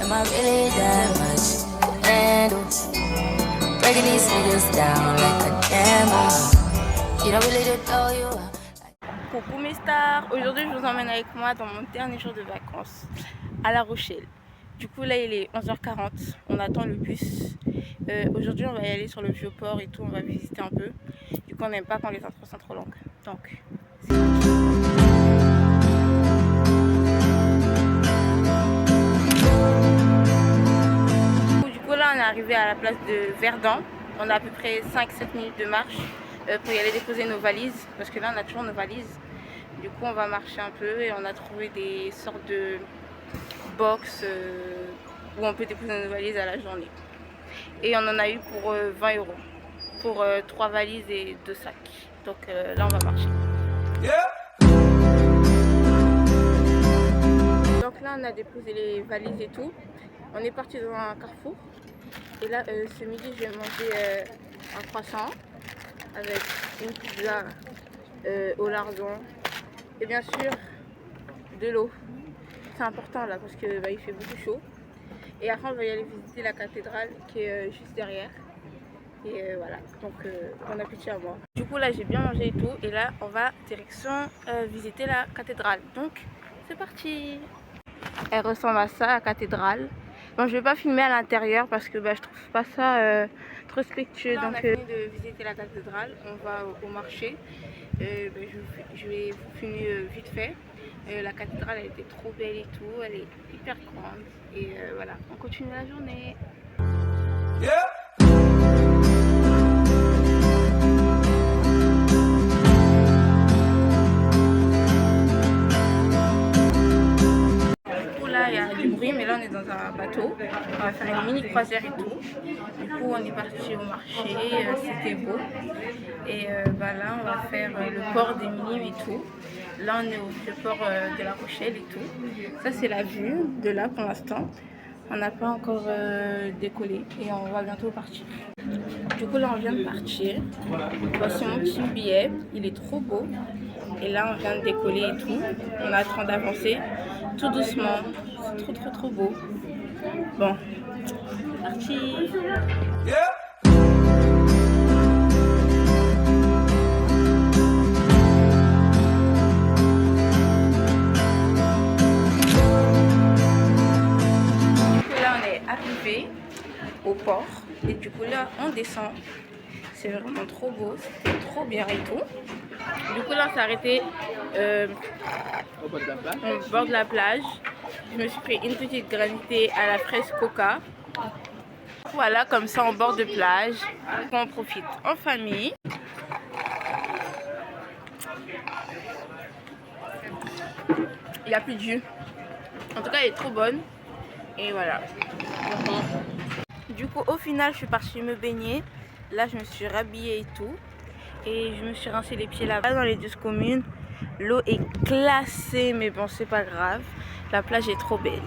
Am I really that much to handle? Breaking these niggas down like a camera. You don't really know you are. Coucou mes stars, aujourd'hui je vous emmène avec moi dans mon dernier jour de vacances à La Rochelle. Du coup là il est 11h40, on attend le bus. Aujourd'hui on va y aller sur le vieux port et tout, on va visiter un peu. Du coup on n'aime pas quand les intros sont trop longues. Donc c'est parti. Du coup là on est arrivé à la place de Verdun. On a à peu près 5-7 minutes de marche pour y aller déposer nos valises. Parce que là on a toujours nos valises. Du coup on va marcher un peu et on a trouvé des sortes de box où on peut déposer nos valises à la journée. Et on en a eu pour 20 € pour 3 valises et 2 sacs. Donc là on va marcher. Donc là on a déposé les valises et tout. On est parti dans un carrefour. Et là ce midi je vais manger un croissant avec une pizza au lardon. Et bien sûr de l'eau. C'est important là parce que il fait beaucoup chaud. Et après on va y aller visiter la cathédrale qui est juste derrière. Et voilà, donc bon appétit à moi. Du coup là j'ai bien mangé et tout. Et là on va direction visiter la cathédrale. Donc c'est parti. Elle ressemble à ça, la cathédrale. Bon je vais pas filmer à l'intérieur parce que je trouve pas ça trop respectueux. Là, donc on a fini de visiter la cathédrale, on va au marché. Je vais vous filmer vite fait. La cathédrale elle était trop belle et tout, elle est hyper grande. Et voilà, on continue la journée. Du coup là il y a du bruit, mais là on est dans un bateau. On va faire une mini croisière et tout. Du coup on est parti au marché, c'était beau. Et là on va faire le port des Minimes et tout. Là on est au vieux port de La Rochelle et tout. Ça c'est la vue de là pour l'instant. On n'a pas encore décollé et on va bientôt partir. Du coup là on vient de partir. Voici mon petit billet, il est trop beau. Et là on vient de décoller et tout. On a le temps d'avancer tout doucement. C'est trop beau. Bon, c'est parti. Arrivé au port et du coup là on descend, c'est vraiment trop beau, c'était trop bien et tout. Du coup là on s'est arrêté au bord de la plage. Je me suis pris une petite granité à la fraise coca. Voilà, comme ça en bord de plage, on profite en famille. Il n'y a plus de jus, en tout cas elle est trop bonne. Et voilà. Du coup au final je suis partie me baigner. Là je me suis rhabillée et tout. Et je me suis rincé les pieds là-bas dans les douches communes. L'eau est glacée mais bon c'est pas grave. La plage est trop belle.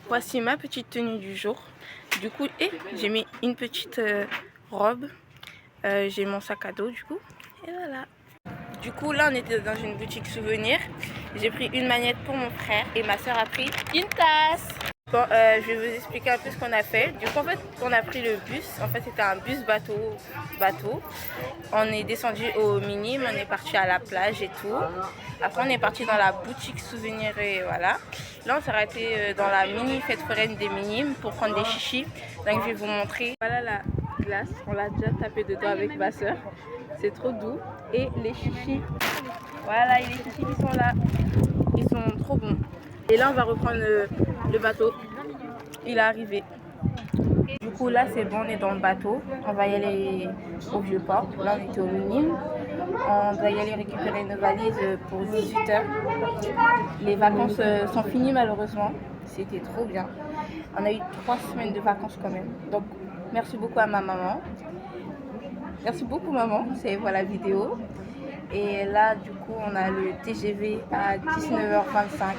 Voici ma petite tenue du jour. Du coup j'ai mis une petite robe. J'ai mon sac à dos du coup. Et voilà. Du coup là on était dans une boutique souvenir. J'ai pris une magnette pour mon frère et ma soeur a pris une tasse. Bon, je vais vous expliquer un peu ce qu'on a fait. Du coup en fait on a pris le bus. En fait c'était un bus bateau. On est descendu au Minimes, on est parti à la plage et tout. Après on est parti dans la boutique souvenir et voilà. Là on s'est arrêté dans la mini fête foraine des Minimes pour prendre des chichis. Donc je vais vous montrer. Voilà la glace, on l'a déjà tapé dedans avec ma soeur. C'est trop doux. Et les chichis. Voilà, les chichis qui sont là. Ils sont trop bons. Et là on va reprendre le bateau. Il est arrivé. Du coup là c'est bon, on est dans le bateau. On va y aller au vieux port. Là on était au Minimes. On doit y aller récupérer nos valises pour 18h. Les vacances sont finies malheureusement. C'était trop bien. On a eu 3 semaines de vacances quand même. Donc merci beaucoup à ma maman. Merci beaucoup maman, c'est pour la vidéo. Et là du coup on a le TGV à 19h25.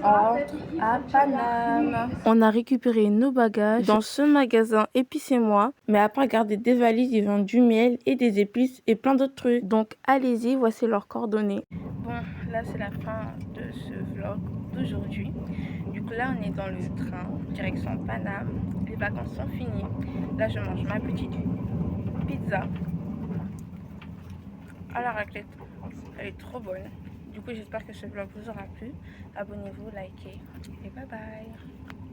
On rentre à Paname. On a récupéré nos bagages dans ce magasin Épices et Moi. Mais à part garder des valises, ils vendent du miel et des épices et plein d'autres trucs. Donc allez-y, voici leurs coordonnées. Bon, là c'est la fin de ce vlog d'aujourd'hui. Du coup là on est dans le train, direction Paname. Les vacances sont finies. Là je mange ma petite pizza à la raclette. Elle est trop bonne. Du coup j'espère que ce vlog vous aura plu. Abonnez-vous, likez et bye bye.